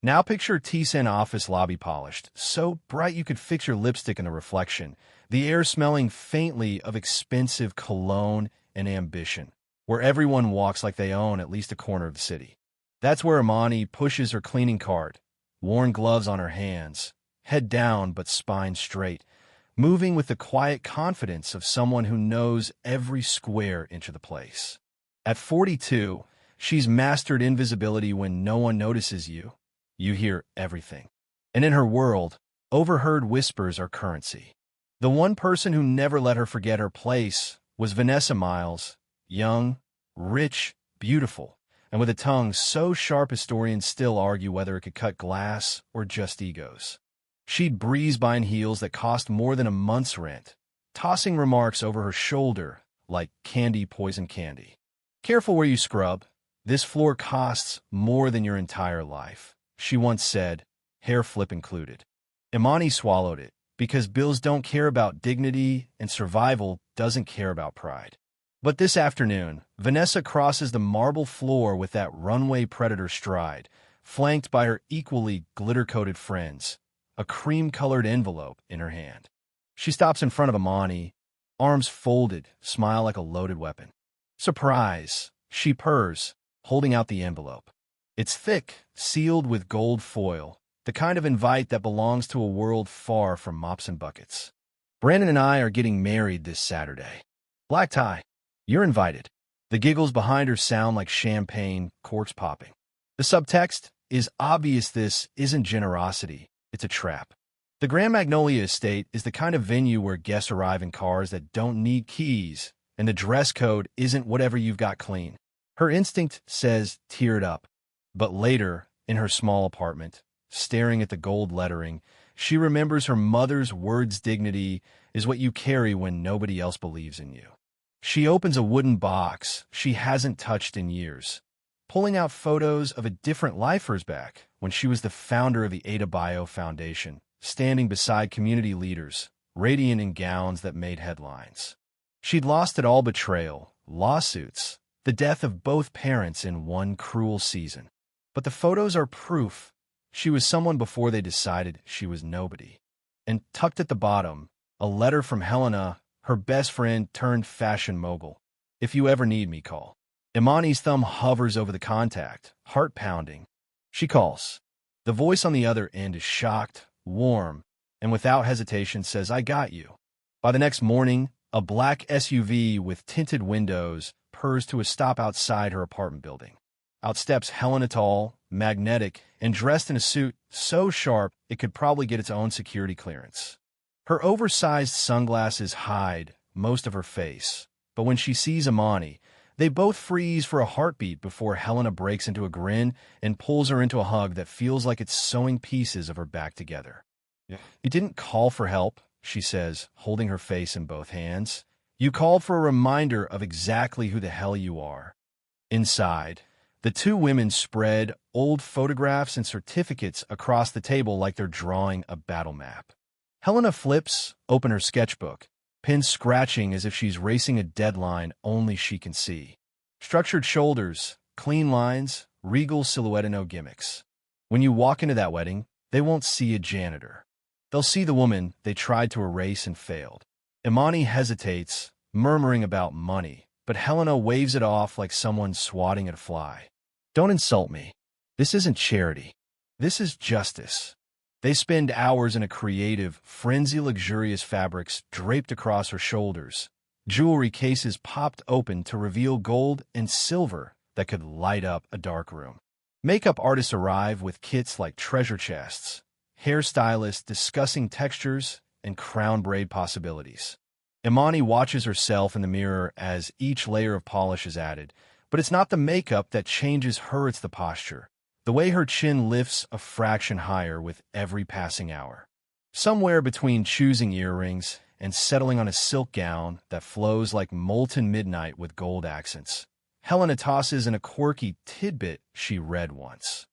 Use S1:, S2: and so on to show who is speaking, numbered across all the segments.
S1: Now picture T-Sen office lobby polished, so bright you could fix your lipstick in the reflection, the air smelling faintly of expensive cologne and ambition, where everyone walks like they own at least a corner of the city. That's where Imani pushes her cleaning cart, worn gloves on her hands, head down but spine straight, moving with the quiet confidence of someone who knows every square inch of the place. At 42, she's mastered invisibility. When no one notices you, you hear everything. And in her world, overheard whispers are currency. The one person who never let her forget her place was Vanessa Miles, young, rich, beautiful, and with a tongue so sharp historians still argue whether it could cut glass or just egos. She'd breeze by in heels that cost more than a month's rent, tossing remarks over her shoulder like candy poison candy. Careful where you scrub. This floor costs more than your entire life, she once said, hair flip included. Imani swallowed it, because bills don't care about dignity and survival doesn't care about pride. But this afternoon, Vanessa crosses the marble floor with that runway predator stride, flanked by her equally glitter-coated friends, a cream-colored envelope in her hand. She stops in front of Imani, arms folded, smile like a loaded weapon. Surprise, she purrs, holding out the envelope. It's thick, sealed with gold foil, the kind of invite that belongs to a world far from mops and buckets. Brandon and I are getting married this Saturday. Black tie. You're invited. The giggles behind her sound like champagne, corks popping. The subtext is obvious. This isn't generosity, it's a trap. The Grand Magnolia Estate is the kind of venue where guests arrive in cars that don't need keys, and the dress code isn't whatever you've got clean. Her instinct says tear it up. But later, in her small apartment, staring at the gold lettering, she remembers her mother's words. Dignity is what you carry when nobody else believes in you. She opens a wooden box she hasn't touched in years, pulling out photos of a different life. Hers back when she was the founder of the Ada Bio Foundation, standing beside community leaders, radiant in gowns that made headlines. She'd lost it all: betrayal, lawsuits, the death of both parents in one cruel season. But the photos are proof she was someone before they decided she was nobody. And tucked at the bottom, a letter from Helena, her best friend turned fashion mogul. If you ever need me, call. Imani's thumb hovers over the contact, heart pounding. She calls. The voice on the other end is shocked, warm, and without hesitation says, I got you. By the next morning, a black SUV with tinted windows purrs to a stop outside her apartment building. Out steps Helena, tall, magnetic, and dressed in a suit so sharp it could probably get its own security clearance. Her oversized sunglasses hide most of her face, but when she sees Imani, they both freeze for a heartbeat before Helena breaks into a grin and pulls her into a hug that feels like it's sewing pieces of her back together. You didn't call for help, she says, holding her face in both hands. You called for a reminder of exactly who the hell you are. Inside, the two women spread old photographs and certificates across the table like they're drawing a battle map. Helena flips open her sketchbook, pins scratching as if she's racing a deadline only she can see. Structured shoulders, clean lines, regal silhouette, and no gimmicks. When you walk into that wedding, they won't see a janitor. They'll see the woman they tried to erase and failed. Imani hesitates, murmuring about money, but Helena waves it off like someone swatting at a fly. Don't insult me. This isn't charity. This is justice. They spend hours in a creative, frenzy-luxurious fabrics draped across her shoulders, jewelry cases popped open to reveal gold and silver that could light up a dark room. Makeup artists arrive with kits like treasure chests, hairstylists discussing textures and crown braid possibilities. Imani watches herself in the mirror as each layer of polish is added, but it's not the makeup that changes her, it's the posture. The way her chin lifts a fraction higher with every passing hour. Somewhere between choosing earrings and settling on a silk gown that flows like molten midnight with gold accents, Helena tosses in a quirky tidbit she read once.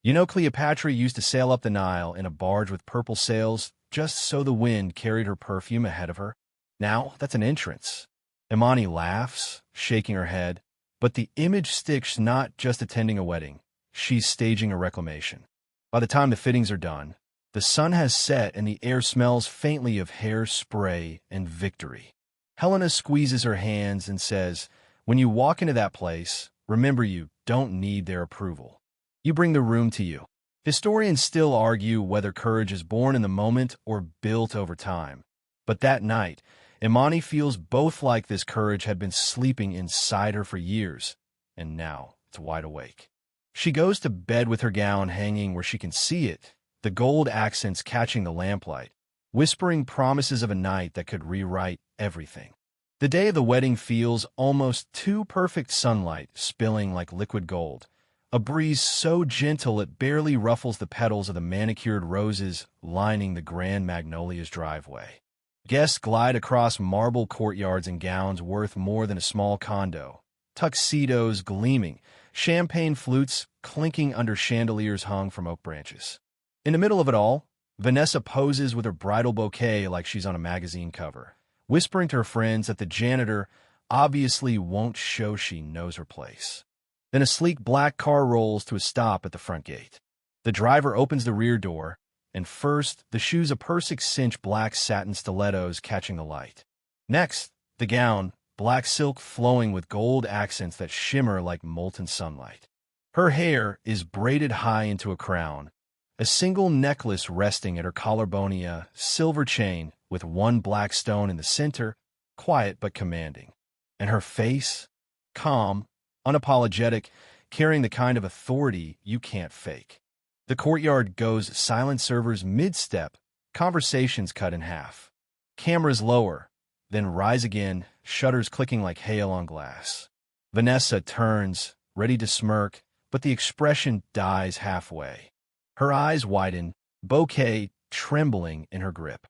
S1: You know, Cleopatra used to sail up the Nile in a barge with purple sails just so the wind carried her perfume ahead of her. Now that's an entrance. Imani laughs, shaking her head, but the image sticks. Not just attending a wedding. She's staging a reclamation. By the time the fittings are done, the sun has set and the air smells faintly of hairspray and victory. Helena squeezes her hands and says, "When you walk into that place, remember you don't need their approval. You bring the room to you." Historians still argue whether courage is born in the moment or built over time. But that night, Imani feels both like this courage had been sleeping inside her for years, and now it's wide awake. She goes to bed with her gown hanging where she can see it, the gold accents catching the lamplight, whispering promises of a night that could rewrite everything. The day of the wedding feels almost too perfect, sunlight spilling like liquid gold, a breeze so gentle it barely ruffles the petals of the manicured roses lining the Grand Magnolia's driveway. Guests glide across marble courtyards in gowns worth more than a small condo, tuxedos gleaming, champagne flutes clinking under chandeliers hung from oak branches. In the middle of it all, Vanessa poses with her bridal bouquet like she's on a magazine cover, whispering to her friends that the janitor obviously won't show she knows her place. Then a sleek black car rolls to a stop at the front gate. The driver opens the rear door, and first, the shoes of Persik-cinch black satin stilettos catching the light. Next, the gown, black silk flowing with gold accents that shimmer like molten sunlight. Her hair is braided high into a crown, a single necklace resting at her collarbone, a silver chain with one black stone in the center, quiet but commanding. And her face, calm, unapologetic, carrying the kind of authority you can't fake. The courtyard goes silent, servers mid-step, conversations cut in half. Cameras lower, then rise again, shutters clicking like hail on glass. Vanessa turns, ready to smirk, but the expression dies halfway. Her eyes widen, bouquet trembling in her grip.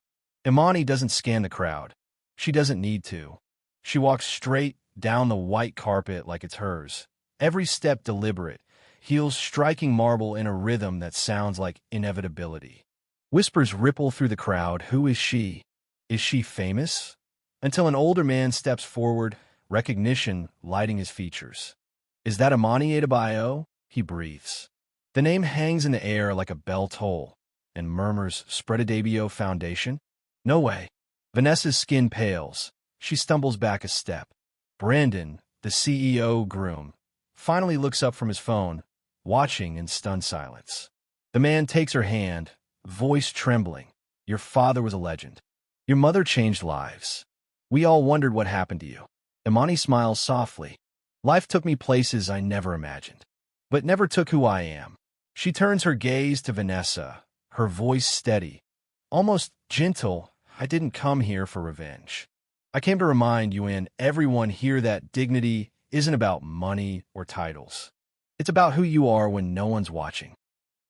S1: Imani doesn't scan the crowd. She doesn't need to. She walks straight down the white carpet like it's hers, every step deliberate, heels striking marble in a rhythm that sounds like inevitability. Whispers ripple through the crowd. Who is she? Is she famous? Until an older man steps forward, recognition lighting his features. Is that Imani Adebayo? He breathes. The name hangs in the air like a bell toll, and murmurs, Spreadadabio Foundation? No way. Vanessa's skin pales. She stumbles back a step. Brandon, the CEO groom, finally looks up from his phone, watching in stunned silence. The man takes her hand, voice trembling. Your father was a legend. Your mother changed lives. We all wondered what happened to you. Imani smiles softly. Life took me places I never imagined, but never took who I am. She turns her gaze to Vanessa, her voice steady, almost gentle. I didn't come here for revenge. I came to remind you and everyone here that dignity isn't about money or titles. It's about who you are when no one's watching.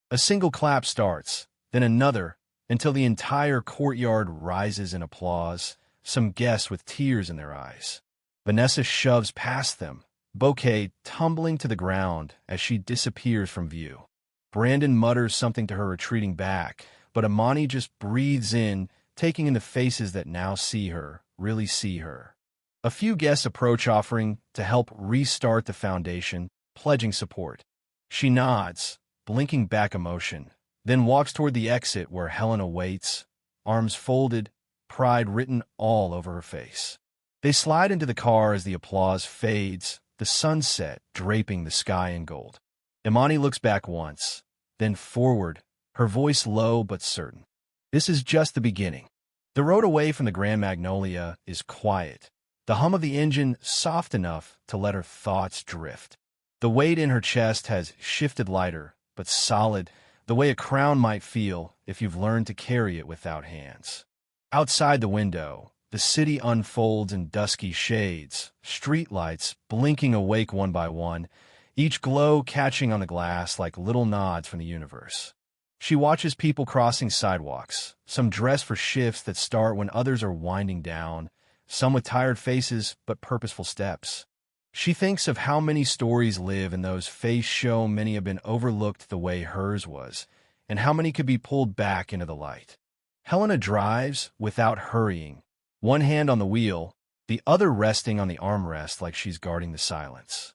S1: A single clap starts, then another, until the entire courtyard rises in applause, some guests with tears in their eyes. Vanessa shoves past them, bouquet tumbling to the ground as she disappears from view. Brandon mutters something to her retreating back, but Imani just breathes in, taking in the faces that now see her, really see her. A few guests approach, offering to help restart the foundation, pledging support. She nods, blinking back emotion, then walks toward the exit where Helena waits, arms folded, pride written all over her face. They slide into the car as the applause fades, the sunset draping the sky in gold. Imani looks back once, then forward, her voice low but certain. This is just the beginning. The road away from the Grand Magnolia is quiet, the hum of the engine soft enough to let her thoughts drift. The weight in her chest has shifted lighter, but solid, the way a crown might feel if you've learned to carry it without hands. Outside the window, the city unfolds in dusky shades, streetlights blinking awake one by one, each glow catching on the glass like little nods from the universe. She watches people crossing sidewalks, some dressed for shifts that start when others are winding down, some with tired faces but purposeful steps. She thinks of how many stories live in those face show many have been overlooked the way hers was, and how many could be pulled back into the light. Helena drives without hurrying, one hand on the wheel, the other resting on the armrest like she's guarding the silence.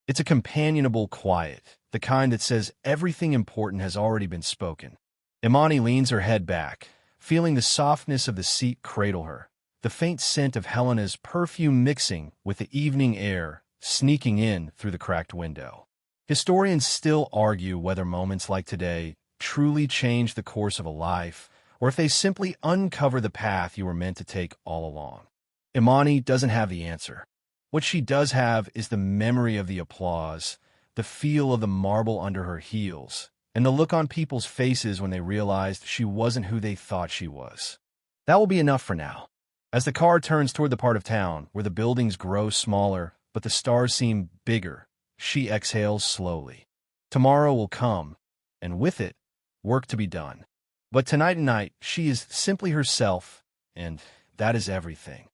S1: It's a companionable quiet, the kind that says everything important has already been spoken. Imani leans her head back, feeling the softness of the seat cradle her, the faint scent of Helena's perfume mixing with the evening air sneaking in through the cracked window. Historians still argue whether moments like today truly change the course of a life, or if they simply uncover the path you were meant to take all along. Imani doesn't have the answer. What she does have is the memory of the applause, the feel of the marble under her heels, and the look on people's faces when they realized she wasn't who they thought she was. That will be enough for now. As the car turns toward the part of town where the buildings grow smaller, but the stars seem bigger, she exhales slowly. Tomorrow will come, and with it, work to be done. But tonight she is simply herself, and that is everything.